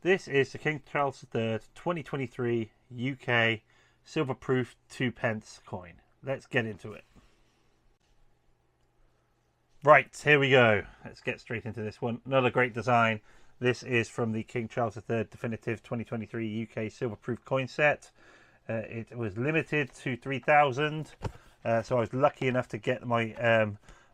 This is the King Charles III 2023 UK silver proof 2p coin. Let's get into it. Right, here we go. Let's get straight into this one. Another great design. This is from the King Charles III Definitive 2023 UK silver proof coin set. It was limited to 3,000, so I was lucky enough to get my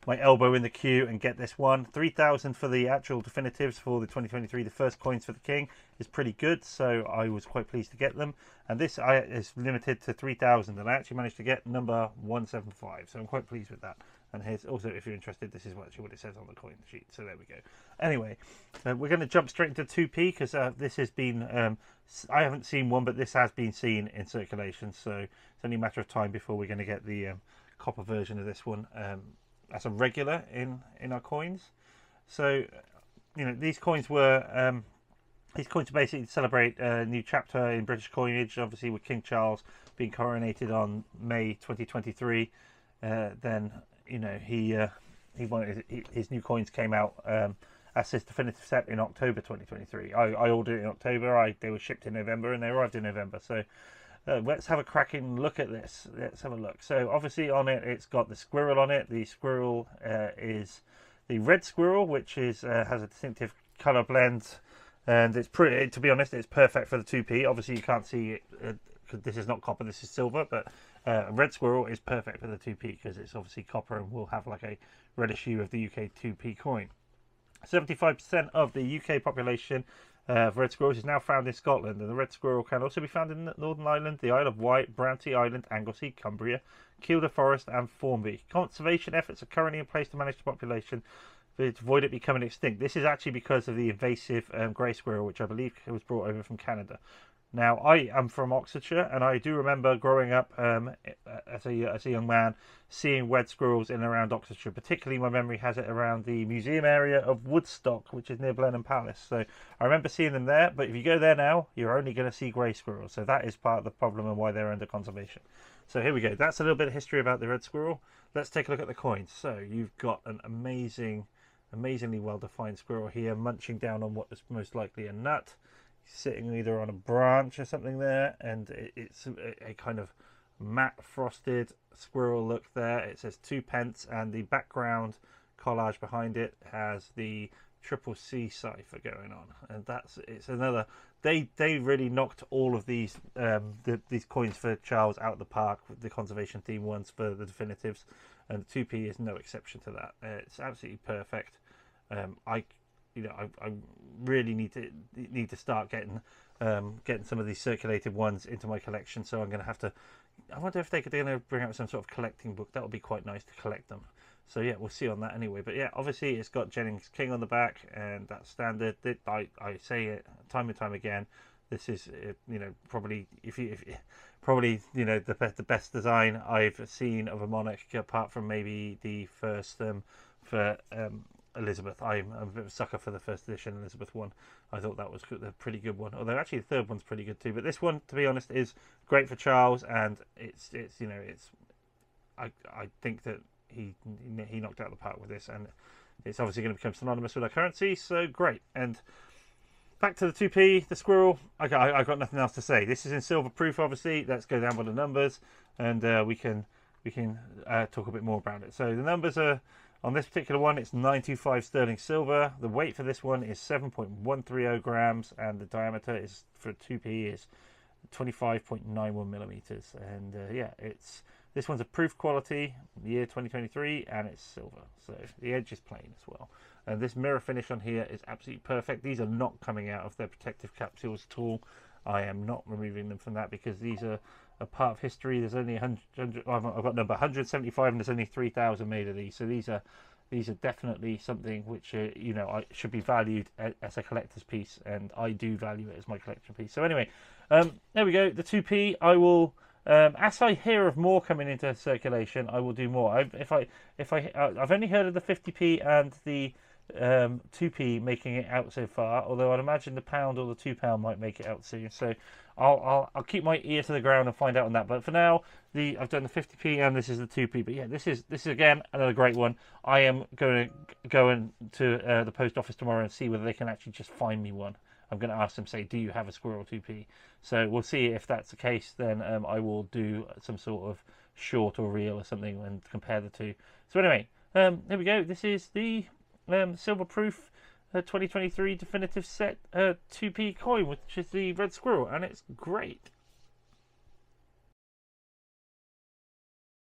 my elbow in the queue and get this one. 3,000 for the actual definitives for the 2023, the first coins for the King, is pretty good, so I was quite pleased to get them. And this is limited to 3,000, and I actually managed to get number 175, so I'm quite pleased with that. And here's also, if you're interested, this is actually what it says on the coin sheet, so there we go. Anyway, we're going to jump straight into 2p, because this has been, I haven't seen one, but this has been seen in circulation, so it's only a matter of time before we're going to get the copper version of this one. As a regular in our coins. So these coins were basically celebrate a new chapter in British coinage, obviously with King Charles being coronated on May 2023. Then he wanted his new coins came out as his definitive set in October 2023. I ordered it in October. They were shipped in November and they arrived in November, so let's have a cracking look at this. Let's have a look. So obviously on it, it's got the squirrel on it. The squirrel is the red squirrel, which is has a distinctive color blend, and it's pretty. To be honest, it's perfect for the 2p. Obviously, you can't see it because this is not copper. This is silver, but red squirrel is perfect for the 2p because it's obviously copper and will have like a reddish hue of the UK 2p coin. 75% of the UK population of red squirrels is now found in Scotland, and the red squirrel can also be found in Northern Ireland, the Isle of Wight, Bronte Island, Anglesey, Cumbria, Kielder Forest and Formby. Conservation efforts are currently in place to manage the population to avoid it becoming extinct. This is actually because of the invasive grey squirrel, which I believe was brought over from Canada. Now, I am from Oxfordshire, and I do remember growing up as a young man seeing red squirrels in and around Oxfordshire. Particularly, my memory has it around the museum area of Woodstock, which is near Blenheim Palace. So I remember seeing them there, but if you go there now, you're only going to see grey squirrels. So that is part of the problem and why they're under conservation. So here we go. That's a little bit of history about the red squirrel. Let's take a look at the coins. So you've got an amazingly well-defined squirrel here, munching down on what is most likely a nut. Sitting either on a branch or something there, and it's a kind of matte frosted squirrel look there. It says 2p, and the background collage behind it has the CCC cipher going on, and it's another. They really knocked all of these these coins for Charles out of the park with the conservation theme ones for the definitives, and the 2p is no exception to that. It's absolutely perfect. I really need to start getting some of these circulated ones into my collection. So I'm going to have to. I wonder if they're going to bring out some sort of collecting book. That would be quite nice to collect them. So yeah, we'll see on that anyway. But yeah, obviously it's got Jennings King on the back, and that's standard. I say it time and time again. This is probably the best design I've seen of a monarch, apart from maybe the first for Elizabeth. I'm a bit of a sucker for the first edition Elizabeth one. I thought that was a pretty good one. Although actually the third one's pretty good too. But this one, to be honest, is great for Charles, and it's I think that he knocked out the park with this, and it's obviously going to become synonymous with our currency. So great. And back to the 2p, the squirrel. I got nothing else to say. This is in silver proof, obviously. Let's go down by the numbers, and we can talk a bit more about it. So the numbers are. On this particular one, it's 925 sterling silver. The weight for this one is 7.130 grams, and the diameter is for 2p is 25.91 millimeters. And yeah, this one's a proof quality, year 2023, and it's silver. So the edge is plain as well. And this mirror finish on here is absolutely perfect. These are not coming out of their protective capsules at all. I am not removing them from that because these are a part of history. There's only 100. I've got number 175, and there's only 3,000 made of these. So these are definitely something which should be valued as a collector's piece, and I do value it as my collection piece. So anyway, there we go. The 2p. I will. As I hear of more coming into circulation, I will do more. I've only heard of the 50p and the 2p making it out so far, although I'd imagine the pound or the £2 might make it out soon. So I'll keep my ear to the ground and find out on that. But for now, I've done the 50p and this is the 2p. But yeah, this is again another great one. I am going to go into the post office tomorrow and see whether they can actually just find me one. I'm going to ask them, say, do you have a Squirrel 2p? So we'll see if that's the case. Then I will do some sort of short or reel or something and compare the two. So anyway, here we go. This is the Silver Proof 2023 definitive set 2p coin, which is the red squirrel, and it's great.